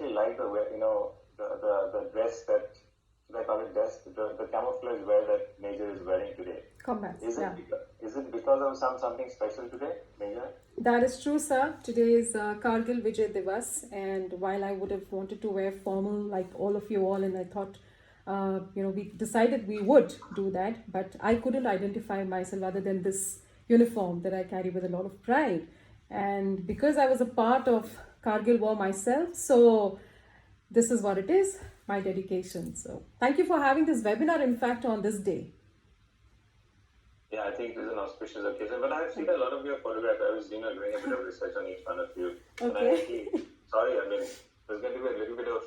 actually like the way, the dress that, should I call it dress, the camouflage wear that Major is wearing today. Combat. Is Yeah. is it because of something special today, Major? That is true, sir. Today is Kargil Vijay Divas, and while I would have wanted to wear formal like all of you all, and I thought, we decided we would do that, but I couldn't identify myself other than this uniform that I carry with a lot of pride. And because I was a part of Kargil War myself, so this is what it is, my dedication. So thank you for having this webinar, in fact, on this day. Yeah, I think it is an auspicious occasion. But I've seen a lot of your photographs. I was doing a bit of research on each one of you. Okay. And I actually, sorry, I mean, there's going to be a little bit of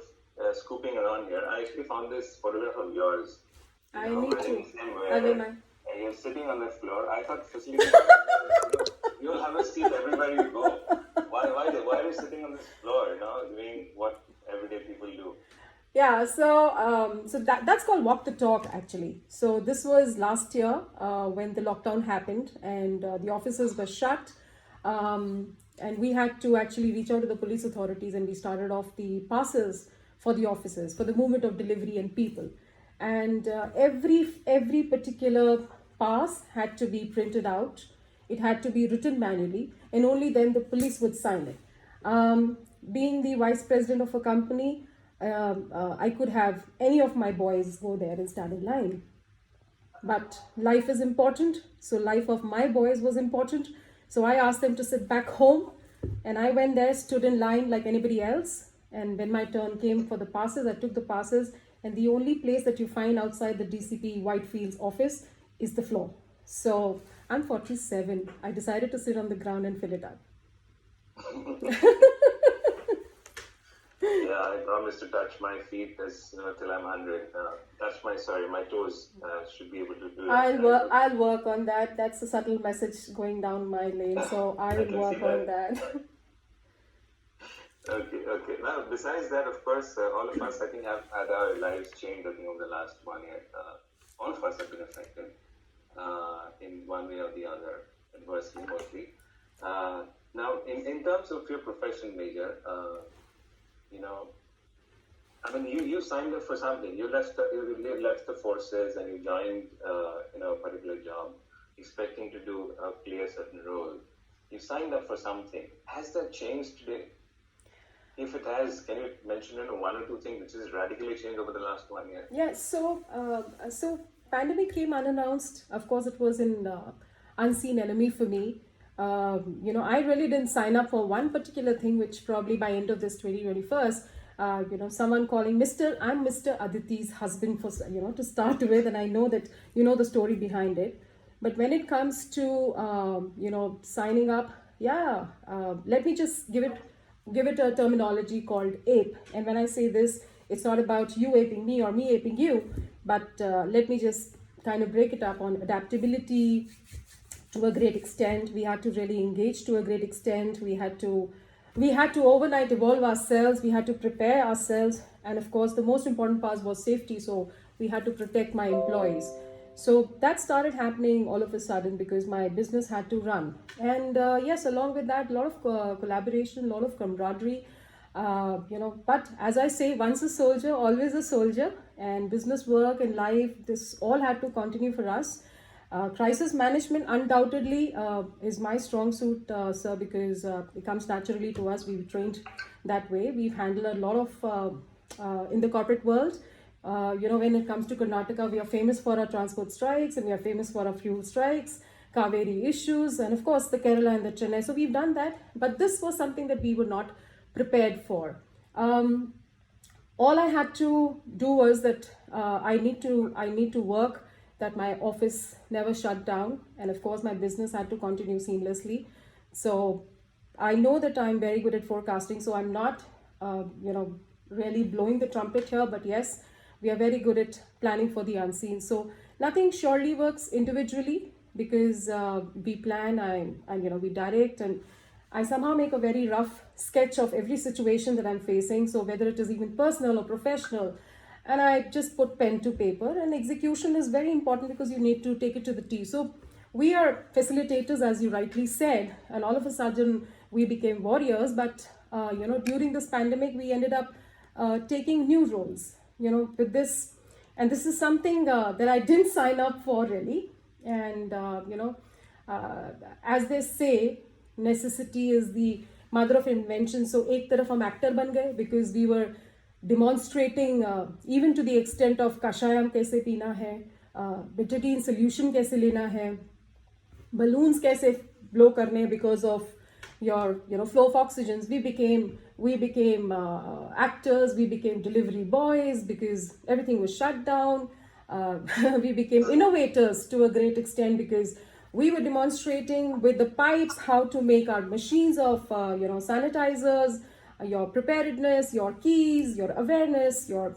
scooping around here. I actually found this photograph of yours. I need to. And you're sitting on the floor. I thought facility you'll have a seat everywhere you go. Why are you sitting on this floor, doing what everyday people do? Yeah, so that's called walk the talk actually. So this was last year when the lockdown happened and the offices were shut, and we had to actually reach out to the police authorities, and we started off the passes for the offices for the movement of delivery and people, and every particular pass had to be printed out. It had to be written manually, and only then the police would sign it. Being the vice president of a company, I could have any of my boys go there and stand in line. But life is important, so life of my boys was important. So I asked them to sit back home, and I went there, stood in line like anybody else. And when my turn came for the passes, I took the passes, and the only place that you find outside the DCP Whitefields office is the floor. So I'm 47. I decided to sit on the ground and fill it up. Yeah, I promise to touch my feet till I'm 100. Touch my toes. Should be able to do that. I'll work on that. That's a subtle message going down my lane, so I'll work on that. Okay. Now, besides that, of course, all of us, I think, have had our lives changed, I think, over the last 1 year. All of us have been affected in one way or the other, adversely, mostly. Now, in terms of your profession, Major, you signed up for something. You left the forces and you joined, a particular job, expecting to play a certain role. You signed up for something. Has that changed today? If it has, can you mention one or two things which has radically changed over the last 1 year? Yeah. So pandemic came unannounced. Of course, it was an unseen enemy for me. I really didn't sign up for one particular thing, which probably by end of this 2021, someone calling I'm Mr. Aditi's husband to start with, and I know that the story behind it. But when it comes to, signing up, let me just give it a terminology called ape. And when I say this, it's not about you aping me or me aping you, but let me just kind of break it up on adaptability. To a great extent, we had to really engage to a great extent. We had to overnight evolve ourselves. We had to prepare ourselves. And of course, the most important part was safety. So we had to protect my employees. So that started happening all of a sudden because my business had to run. And yes, along with that, a lot of collaboration, a lot of camaraderie. But as I say, once a soldier, always a soldier. And business work and life, this all had to continue for us. Crisis management undoubtedly is my strong suit, sir, because it comes naturally to us. We've trained that way. We've handled a lot of in the corporate world. When it comes to Karnataka, we are famous for our transport strikes and we are famous for our fuel strikes, Kaveri issues, and of course the Kerala and the Chennai. So we've done that, but this was something that we were not prepared for. All I had to do was that I need to work that my office never shut down, and of course my business had to continue seamlessly. So I know that I'm very good at forecasting, so I'm not really blowing the trumpet here, but yes, we are very good at planning for the unseen. So nothing surely works individually because we plan and we direct, and I somehow make a very rough sketch of every situation that I'm facing. So whether it is even personal or professional, and I just put pen to paper, and execution is very important because you need to take it to the T. So we are facilitators, as you rightly said, and all of a sudden we became warriors, but during this pandemic, we ended up taking new roles, with this. And this is something that I didn't sign up for really. And, uh, as they say, necessity is the mother of invention. So, ek taraf hum actor ban gaye because we were demonstrating, even to the extent of kashayam kaise peena hai, betadine solution kaise lena hai, balloons kaise blow karne because of your flow of oxygens. We became actors, we became delivery boys because everything was shut down. We became innovators to a great extent because we were demonstrating with the pipes how to make our machines of sanitizers, your preparedness, your keys, your awareness, your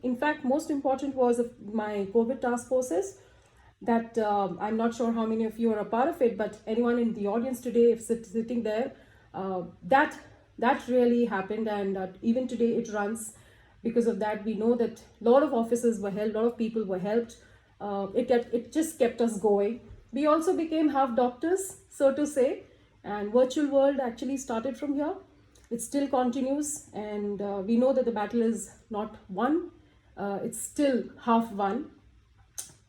in fact most important was my COVID task forces that I'm not sure how many of you are a part of it, but anyone in the audience today, if sitting there, that really happened, and even today it runs. Because of that, we know that a lot of offices were helped, a lot of people were helped. It just kept us going. We also became half doctors, so to say, and virtual world actually started from here. It still continues, and we know that the battle is not won. It's still half won.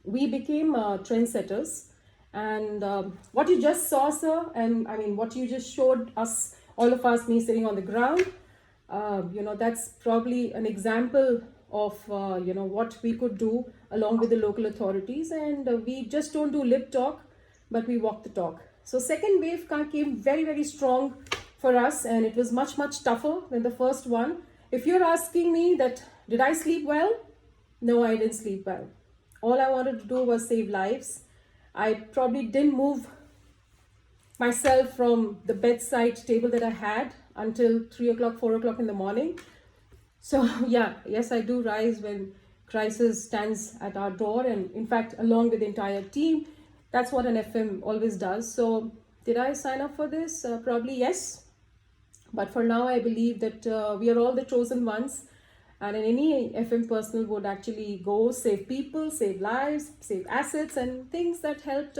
We became trendsetters. And what you just saw, sir, and I mean, what you just showed us, all of us, me sitting on the ground, that's probably an example of, what we could do along with the local authorities. And we just don't do lip talk, but we walk the talk. So second wave came very, very strong for us, and it was much, much tougher than the first one. If you're asking me that, did I sleep well? No, I didn't sleep well. All I wanted to do was save lives. I probably didn't move myself from the bedside table that I had until 3 o'clock, 4 o'clock in the morning. So, yeah, yes, I do rise when crisis stands at our door, and in fact, along with the entire team. That's what an FM always does. So, did I sign up for this? Probably yes. But for now, I believe that we are all the chosen ones, and any FM personnel would actually go save people, save lives, save assets, and things that helped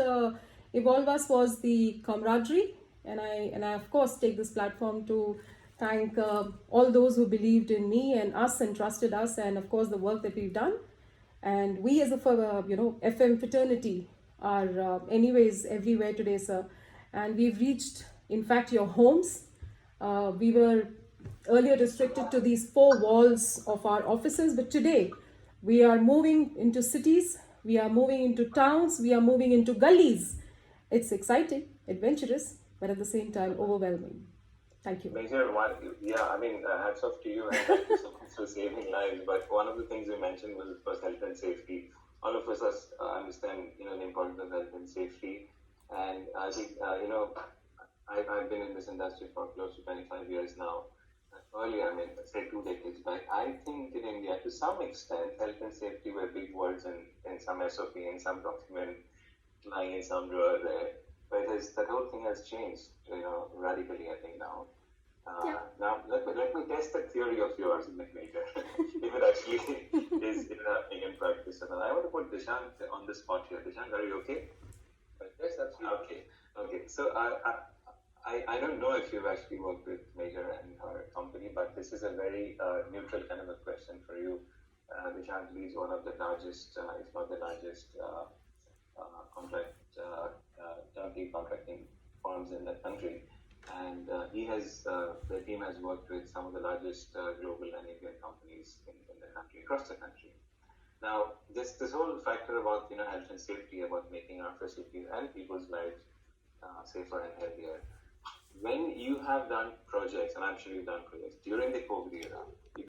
evolve us was the camaraderie. And I of course take this platform to thank all those who believed in me and us and trusted us, and of course the work that we've done. And we as a FM fraternity are anyways everywhere today, sir. And we've reached, in fact, your homes. We were earlier restricted to these four walls of our offices, but today we are moving into cities, we are moving into towns, we are moving into gullies. It's exciting, adventurous, but at the same time overwhelming. Thank you. Major one, yeah, I mean, hats off to you, and thank you so much for saving lives. But one of the things you mentioned was, of course, health and safety. All of us understand, the importance of health and safety. And I think, I've been in this industry for close to 25 years now. Earlier, I mean, say 2 decades back, I think in India, to some extent, health and safety were big words in some SOP, in some document, lying in some drawer there. But that whole thing has changed, radically, I think now. Yeah. Now, let me test that theory of yours, Major, if it actually is happening in practice. And I want to put Dishant on the spot here. Dishant, are you okay? Yes, absolutely. Okay. So I don't know if you've actually worked with Major and her company, but this is a very neutral kind of a question for you. Dishant leads one of the largest, if not the largest, turnkey contracting firms in the country, and the team has worked with some of the largest global and Indian companies in the country, across the country. Now, this whole factor about health and safety, about making our facilities and people's lives safer and healthier. When you have done projects, and I'm sure you've done projects during the COVID era,